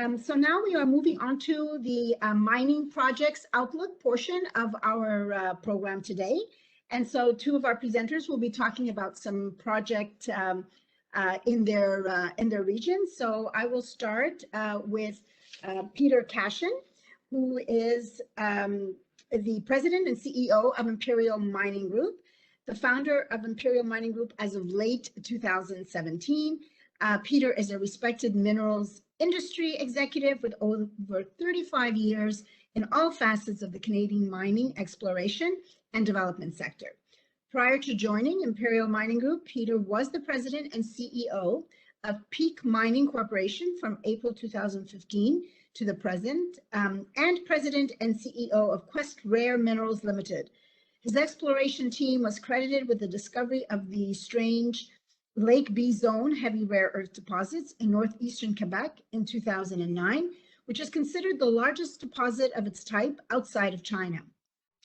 So now we are moving on to the mining projects outlook portion of our program today. And so two of our presenters will be talking about some project in their region. So I will start with Peter Cashin, who is the president and CEO of Imperial Mining Group, the founder of Imperial Mining Group as of late 2017. Peter is a respected minerals industry executive with over 35 years in all facets of the Canadian mining, exploration, and development sector. Prior to joining Imperial Mining Group, Peter was the president and CEO of Peak Mining Corporation from April 2015 to the present, and president and CEO of Quest Rare Minerals Limited. His exploration team was credited with the discovery of the strange Lake B Zone heavy rare earth deposits in northeastern Quebec in 2009, which is considered the largest deposit of its type outside of China.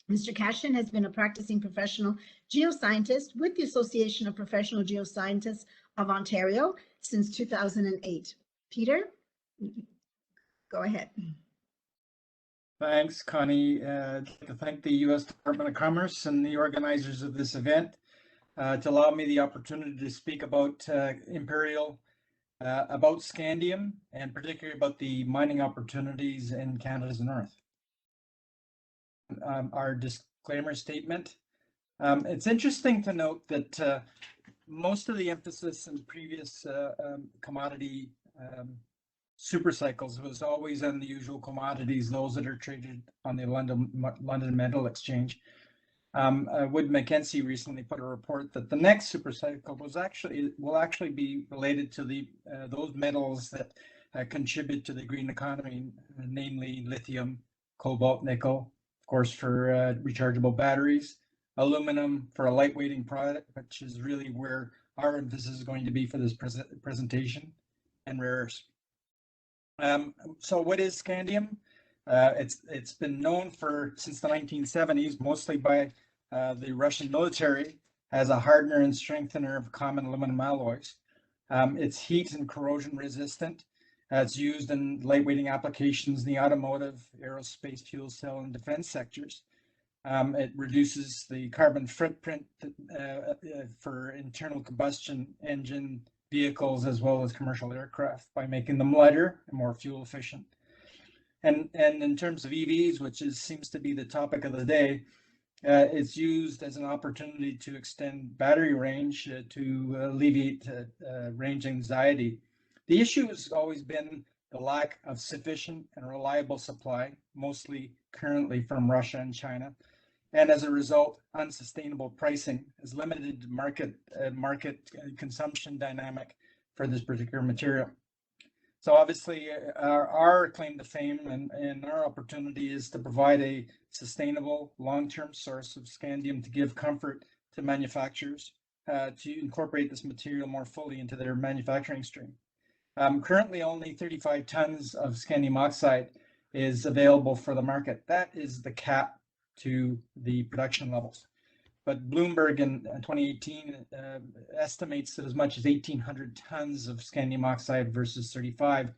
Mr. Cashin has been a practicing professional geoscientist with the Association of Professional Geoscientists of Ontario since 2008. Peter, go ahead. Thanks, Connie. I'd like to thank the U.S. Department of Commerce and the organizers of this event to allow me the opportunity to speak about Imperial, about Scandium, and particularly about the mining opportunities in Canada's north. Our disclaimer statement. It's interesting to note that most of the emphasis in previous commodity super cycles was always on the usual commodities, those that are traded on the London Metal Exchange. Wood Mackenzie recently put a report that the next super cycle will actually be related to those metals that contribute to the green economy, namely lithium, cobalt, nickel, of course for rechargeable batteries, aluminum for a lightweighting product, which is really where our emphasis is going to be for this presentation, and rare earths. So what is Scandium? It's been known since the 1970s, mostly by the Russian military, as a hardener and strengthener of common aluminum alloys. It's heat and corrosion resistant. It's used in lightweighting applications in the automotive, aerospace, fuel cell, and defense sectors. It reduces the carbon footprint for internal combustion engine vehicles as well as commercial aircraft by making them lighter and more fuel efficient. And in terms of EVs, which seems to be the topic of the day, it's used as an opportunity to extend battery range to alleviate range anxiety. The issue has always been the lack of sufficient and reliable supply, mostly currently from Russia and China. And as a result, unsustainable pricing has limited market consumption dynamic for this particular material. So obviously, our claim to fame and our opportunity is to provide a sustainable, long-term source of scandium to give comfort to manufacturers to incorporate this material more fully into their manufacturing stream. Currently, only 35 tons of scandium oxide is available for the market. That is the cap to the production levels. But Bloomberg in 2018 estimates that as much as 1,800 tons of scandium oxide versus 35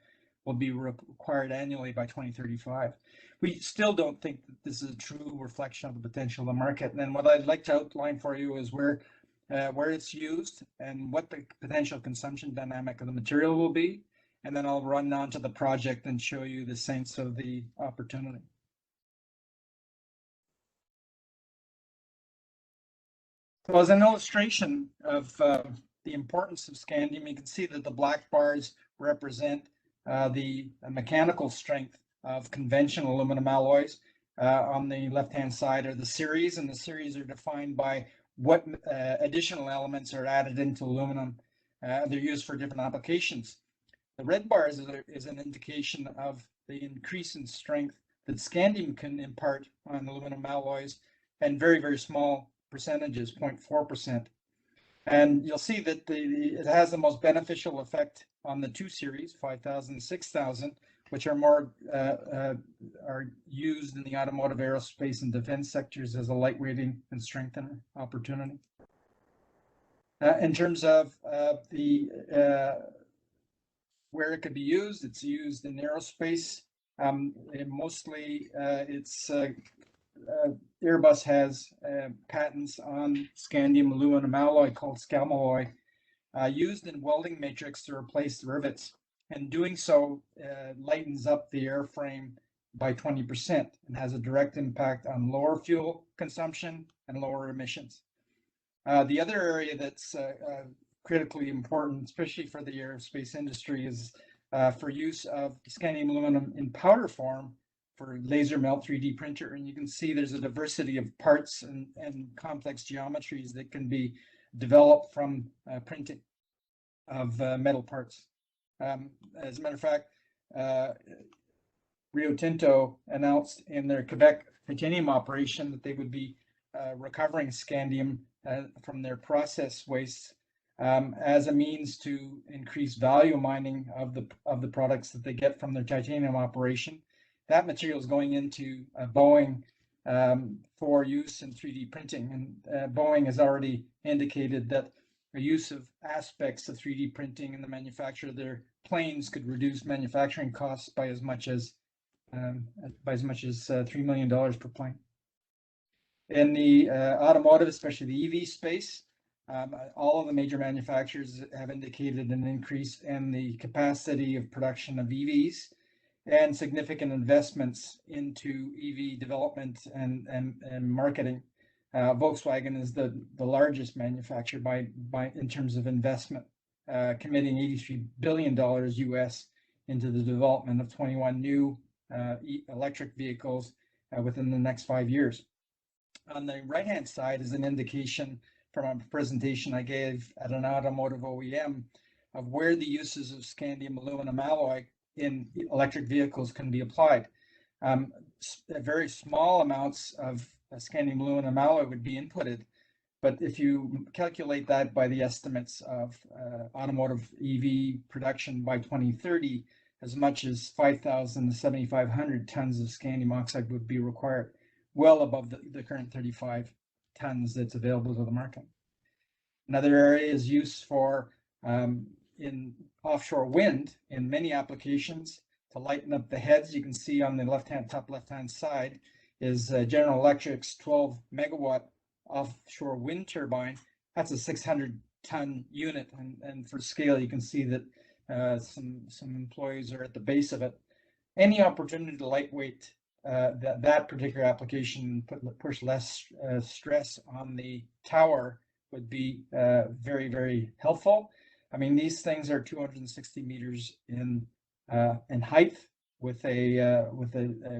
will be required annually by 2035. We still don't think that this is a true reflection of the potential of the market. And then what I'd like to outline for you is where it's used and what the potential consumption dynamic of the material will be. And then I'll run on to the project and show you the sense of the opportunity. So as an illustration of the importance of scandium, you can see that the black bars represent the mechanical strength of conventional aluminum alloys. On the left-hand side are the series, and the series are defined by what additional elements are added into aluminum. They're used for different applications. The red bars is an indication of the increase in strength that scandium can impart on aluminum alloys, and very, very small percentages, 0.4%. And you'll see that it has the most beneficial effect on the two series, 5,000 and 6,000, which are more are used in the automotive, aerospace, and defense sectors as a lightweighting and strengthener opportunity. In terms of the where it could be used. It's used in aerospace. And mostly, Airbus has patents on scandium aluminum alloy called Scalmalloy, used in welding matrix to replace the rivets. And doing so lightens up the airframe by 20% and has a direct impact on lower fuel consumption and lower emissions. The other area that's critically important, especially for the aerospace industry, is for use of scandium aluminum in powder form for laser melt 3D printer. And you can see there's a diversity of parts and complex geometries that can be developed from printing of metal parts. As a matter of fact, Rio Tinto announced in their Quebec titanium operation that they would be recovering scandium from their process waste as a means to increase value mining of the products that they get from their titanium operation. That material is going into Boeing for use in 3D printing, and Boeing has already indicated that the use of aspects of 3D printing in the manufacture of their planes could reduce manufacturing costs by as much as $3 million per plane. In the automotive, especially the EV space, all of the major manufacturers have indicated an increase in the capacity of production of EVs and significant investments into EV development and marketing. Volkswagen is the largest manufacturer by in terms of investment, committing $83 billion US into the development of 21 new electric vehicles within the next 5 years. On the right-hand side is an indication from a presentation I gave at an automotive OEM of where the uses of scandium aluminum alloy in electric vehicles can be applied. Very small amounts of scandium aluminum alloy would be inputted, but if you calculate that by the estimates of automotive EV production by 2030, as much as 5,000 to 7,500 tons of scandium oxide would be required, well above the current 35 tons that's available to the market. Another area is use for in offshore wind in many applications to lighten up the heads. You can see on the top left-hand side is General Electric's 12 megawatt offshore wind turbine. That's a 600-ton unit, and for scale, you can see that some employees are at the base of it. Any opportunity to lightweight that particular application, push less stress on the tower would be very, very helpful. I mean, these things are 260 meters in height with a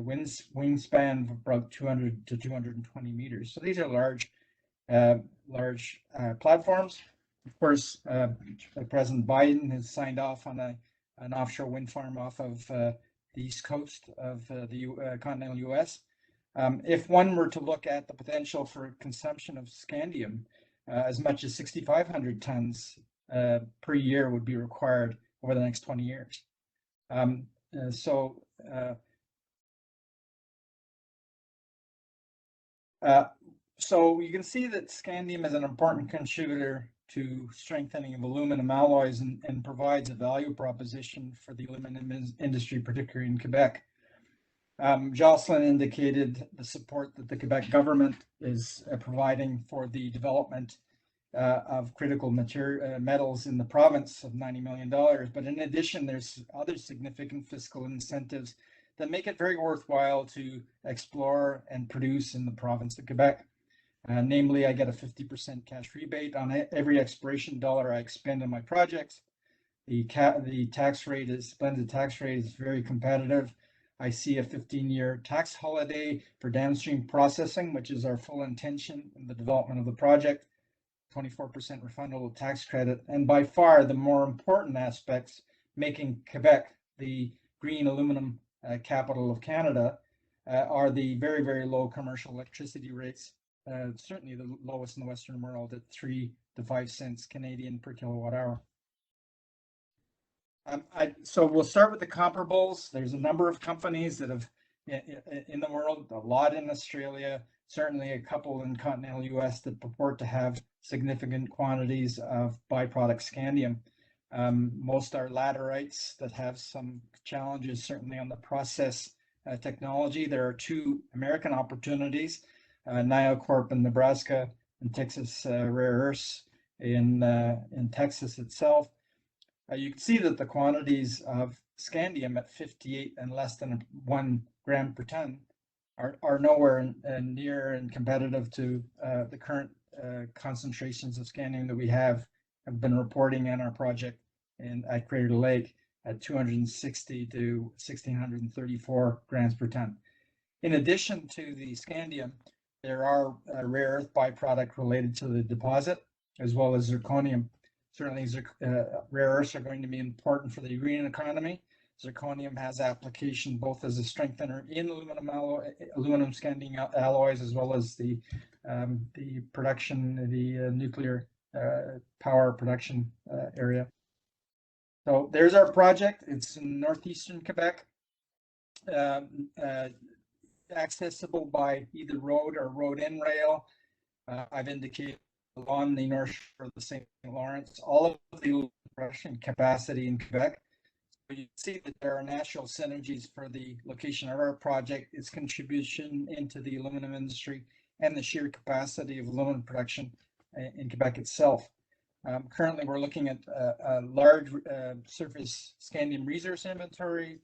wingspan of about 200 to 220 meters. So these are large platforms. Of course, President Biden has signed off on an offshore wind farm off of the east coast of the continental U.S. If one were to look at the potential for consumption of scandium, as much as 6,500 tons per year would be required over the next 20 years. So you can see that scandium is an important contributor to strengthening of aluminum alloys and provides a value proposition for the aluminum industry, particularly in Quebec. Jocelyn indicated the support that the Quebec government is providing for the development of critical metals in the province of $90 million. But in addition, there's other significant fiscal incentives that make it very worthwhile to explore and produce in the province of Quebec. Namely, I get a 50% cash rebate on every exploration dollar I expend on my projects. The tax rate blended tax rate is very competitive. I see a 15-year tax holiday for downstream processing, which is our full intention in the development of the project. 24% refundable tax credit, and by far the more important aspects, making Quebec the green aluminum capital of Canada, are the very, very low commercial electricity rates, certainly the lowest in the Western world at 3 to 5 cents Canadian per kilowatt hour. So we'll start with the comparables. There's a number of companies that have in the world, a lot in Australia, certainly a couple in continental US that purport to have significant quantities of byproduct scandium. Most are laterites that have some challenges, certainly on the process technology. There are two American opportunities, NioCorp in Nebraska and Texas Rare Earths in Texas itself. You can see that the quantities of scandium at 58 and less than 1 gram per ton are nowhere near and competitive to the current concentrations of scandium that we have been reporting in our project at Crater Lake at 260 to 1,634 grams per ton. In addition to the scandium, there are rare earth byproduct related to the deposit, as well as zirconium. Certainly, rare earths are going to be important for the green economy. Zirconium has application both as a strengthener in aluminum scandium alloys, as well as the production, the nuclear power production area. So there's our project. It's in northeastern Quebec, accessible by either road or road and rail. I've indicated along the north shore of the St. Lawrence, all of the production capacity in Quebec. So you see that there are natural synergies for the location of our project, its contribution into the aluminum industry, and the sheer capacity of aluminum production in Quebec itself. Currently, we're looking at a large surface scandium resource inventory.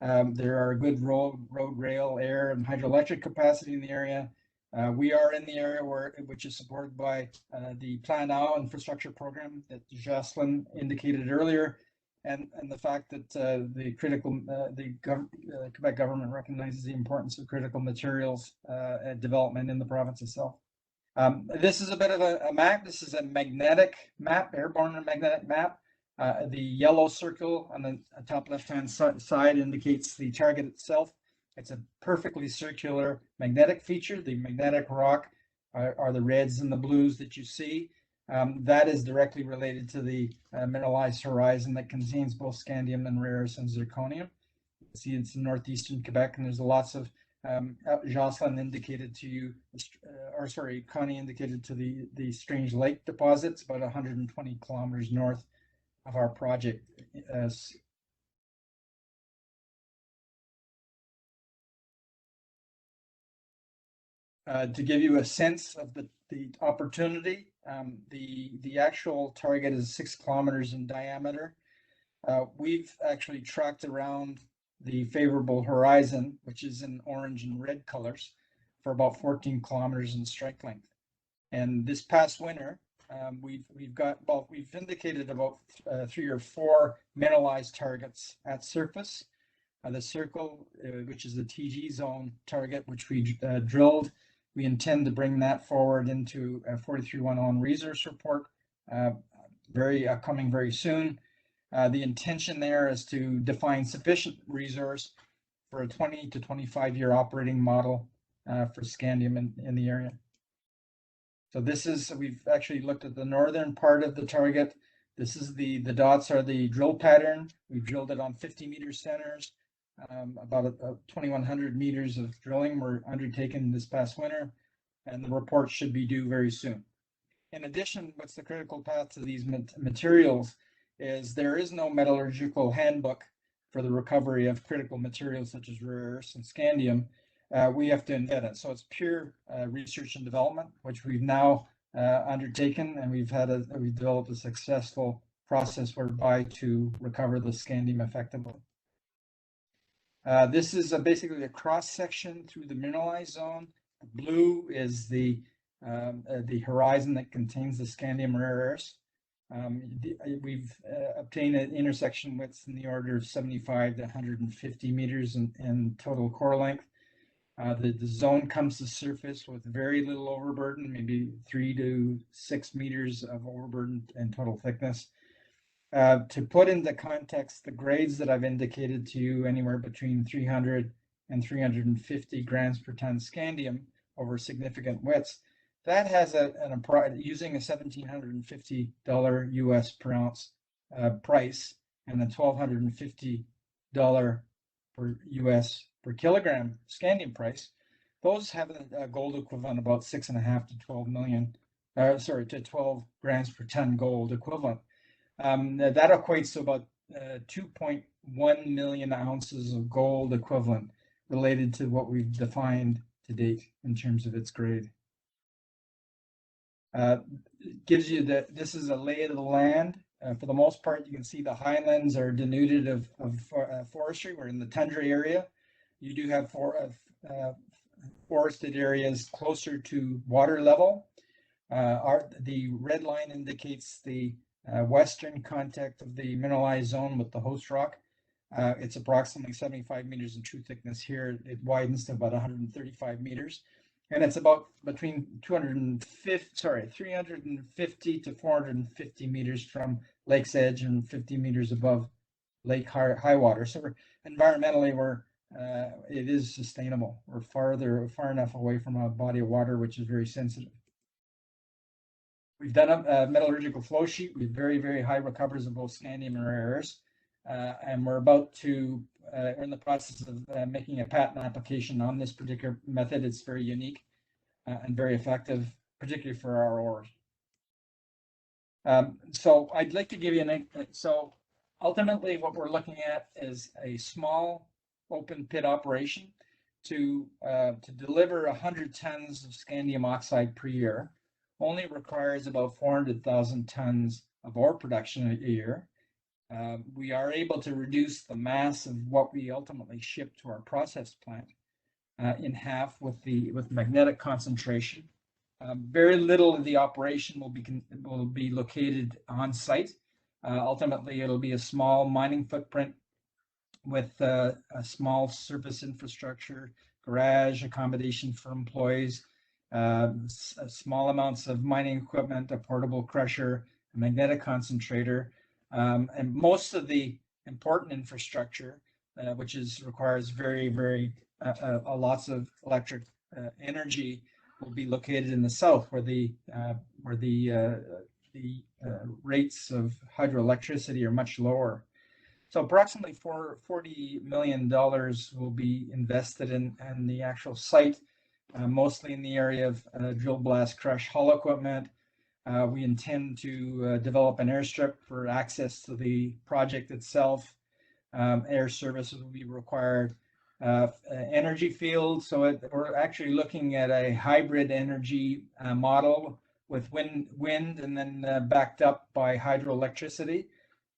There are good road, rail, air, and hydroelectric capacity in the area. We are in the area which is supported by the Plan Now infrastructure program that Jocelyn indicated earlier, and the fact that the Quebec government recognizes the importance of critical materials development in the province itself. This is a bit of a map. This is a magnetic map, airborne and magnetic map. The yellow circle on the top left-hand side indicates the target itself. It's a perfectly circular magnetic feature. The magnetic rock are the reds and the blues that you see. That is directly related to the mineralized horizon that contains both scandium and rare earths and zirconium. You can see it's in northeastern Quebec, and there's lots of Jocelyn indicated to you, Connie indicated to the Strange Lake deposits, about 120 kilometers north of our project. To give you a sense of the opportunity, the actual target is 6 kilometers in diameter. We've actually tracked around the favorable horizon, which is in orange and red colors, for about 14 kilometers in strike length. And this past winter, we've indicated about 3 or 4 mineralized targets at surface. The circle, which is the TG zone target, which we drilled, we intend to bring that forward into a 43-101 resource report, coming very soon. The intention there is to define sufficient resource for a 20 to 25 year operating model for scandium in the area. So we've actually looked at the northern part of the target. This is the dots are the drill pattern. We've drilled it on 50 meter centers. About 2,100 meters of drilling were undertaken this past winter, and the report should be due very soon. In addition, what's the critical path to these materials is there is no metallurgical handbook for the recovery of critical materials such as rare earths and scandium. We have to invent it. So it's pure research and development, which we've now undertaken, and we've developed a successful process whereby to recover the scandium effectively. This is basically a cross section through the mineralized zone. Blue is the horizon that contains the scandium rare earths. We've obtained an intersection width in the order of 75 to 150 meters in total core length. The zone comes to surface with very little overburden, maybe 3 to 6 meters of overburden in total thickness. To put into context the grades that I've indicated to you, anywhere between 300 and 350 grams per ton scandium over significant widths, that has using a $1,750 US per ounce price and a $1,250 per US per kilogram scandium price. Those have a gold equivalent about 6.5 to 12 million, to 12 grams per ton gold equivalent. That equates to about 2.1 million ounces of gold equivalent related to what we've defined to date in terms of its grade. Gives you this is a lay of the land. For the most part, you can see the highlands are denuded of forestry. We're in the tundra area. You do have forested areas closer to water level. The red line indicates the western contact of the mineralized zone with the host rock. It's approximately 75 meters in true thickness here. It widens to about 135 meters. And it's about between 350 to 450 meters from lake's edge and 50 meters above lake high water. So environmentally, it is sustainable. We're far enough away from a body of water which is very sensitive. We've done a metallurgical flow sheet with very, very high recoveries of both scandium and rare earths. And we're in the process of making a patent application on this particular method. It's very unique and very effective, particularly for our ores. So I'd like to give you so ultimately what we're looking at is a small open pit operation to deliver 100 tons of scandium oxide per year. Only requires about 400,000 tons of ore production a year. We are able to reduce the mass of what we ultimately ship to our process plant in half with magnetic concentration. Very little of the operation will be located on site. Ultimately, it'll be a small mining footprint with a small surface infrastructure, garage, accommodation for employees, small amounts of mining equipment, a portable crusher, a magnetic concentrator, and most of the important infrastructure, which requires very lots of electric energy, will be located in the south, where the rates of hydroelectricity are much lower. So approximately $40 million will be invested in the actual site, mostly in the area of drill, blast, crush, haul equipment. We intend to develop an airstrip for access to the project itself. Air services will be required. Energy field, so we're actually looking at a hybrid energy model with wind and then backed up by hydroelectricity.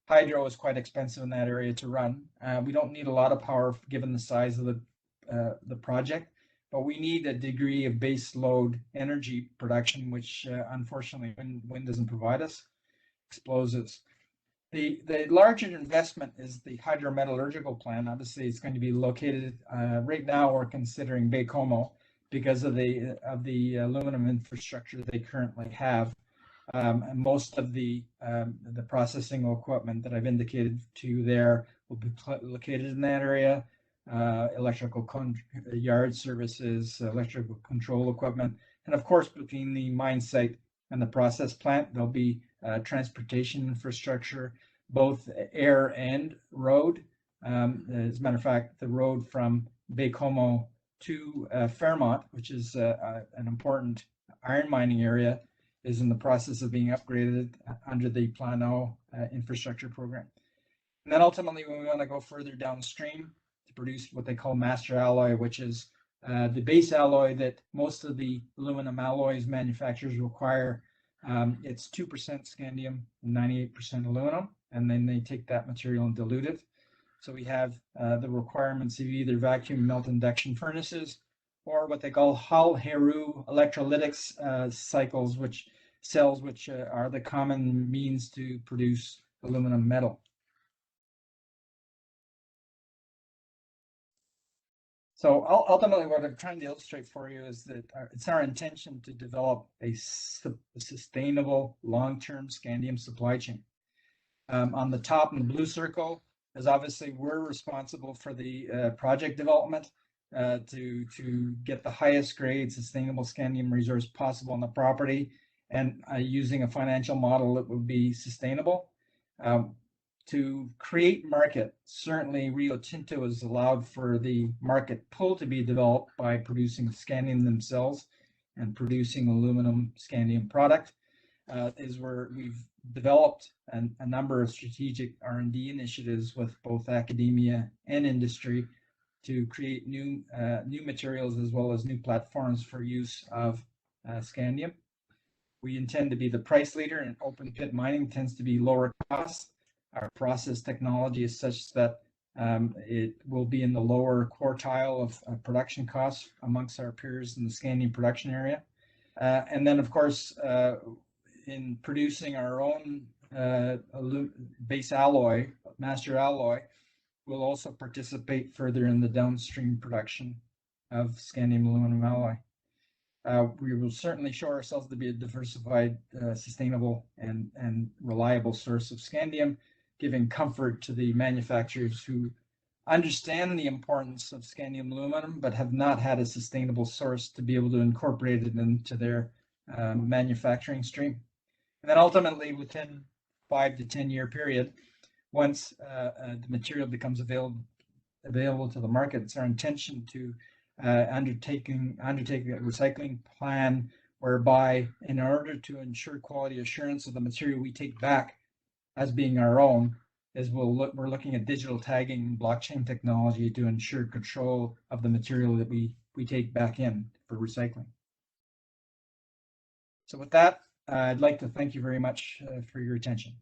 Hydro is quite expensive in that area to run. We don't need a lot of power given the size of the project, but we need a degree of base load energy production, which unfortunately wind doesn't provide us. Explosives. The larger investment is the hydrometallurgical plant. Obviously, it's going to be located right now. We're considering Baie-Comeau because of the aluminum infrastructure they currently have. And most of the processing equipment that I've indicated to you there will be located in that area. Electrical yard services, electrical control equipment, and of course, between the mine site and the process plant, there'll be transportation infrastructure, both air and road. As a matter of fact, the road from Baie-Comeau to Fairmont, which is an important iron mining area, is in the process of being upgraded under the Plano infrastructure program. And then ultimately, we want to go further downstream to produce what they call master alloy, which is the base alloy that most of the aluminum alloys manufacturers require. It's 2% scandium and 98% aluminum, and then they take that material and dilute it. So we have the requirements of either vacuum melt induction furnaces or what they call Hall-Héroult electrolytics cycles, which are the common means to produce aluminum metal. So ultimately, what I'm trying to illustrate for you is that it's our intention to develop a sustainable, long-term scandium supply chain. On the top in the blue circle is obviously we're responsible for the project development to get the highest grade sustainable scandium resource possible on the property, and using a financial model that would be sustainable. To create market, certainly Rio Tinto has allowed for the market pull to be developed by producing scandium themselves and producing aluminum scandium product. is where we've developed a number of strategic R&D initiatives with both academia and industry to create new materials as well as new platforms for use of scandium. We intend to be the price leader, and open pit mining tends to be lower cost. Our process technology is such that it will be in the lower quartile of production costs amongst our peers in the scandium production area. And then, of course, in producing our own base alloy, master alloy, we'll also participate further in the downstream production of scandium aluminum alloy. We will certainly show ourselves to be a diversified, sustainable, and reliable source of scandium, giving comfort to the manufacturers who understand the importance of scandium aluminum, but have not had a sustainable source to be able to incorporate it into their manufacturing stream. And then ultimately, within 5 to 10 year period, once the material becomes available to the market, it's our intention to undertake a recycling plan whereby, in order to ensure quality assurance of the material we take back as being our own, we're looking at digital tagging and blockchain technology to ensure control of the material that we take back in for recycling. So with that, I'd like to thank you very much for your attention.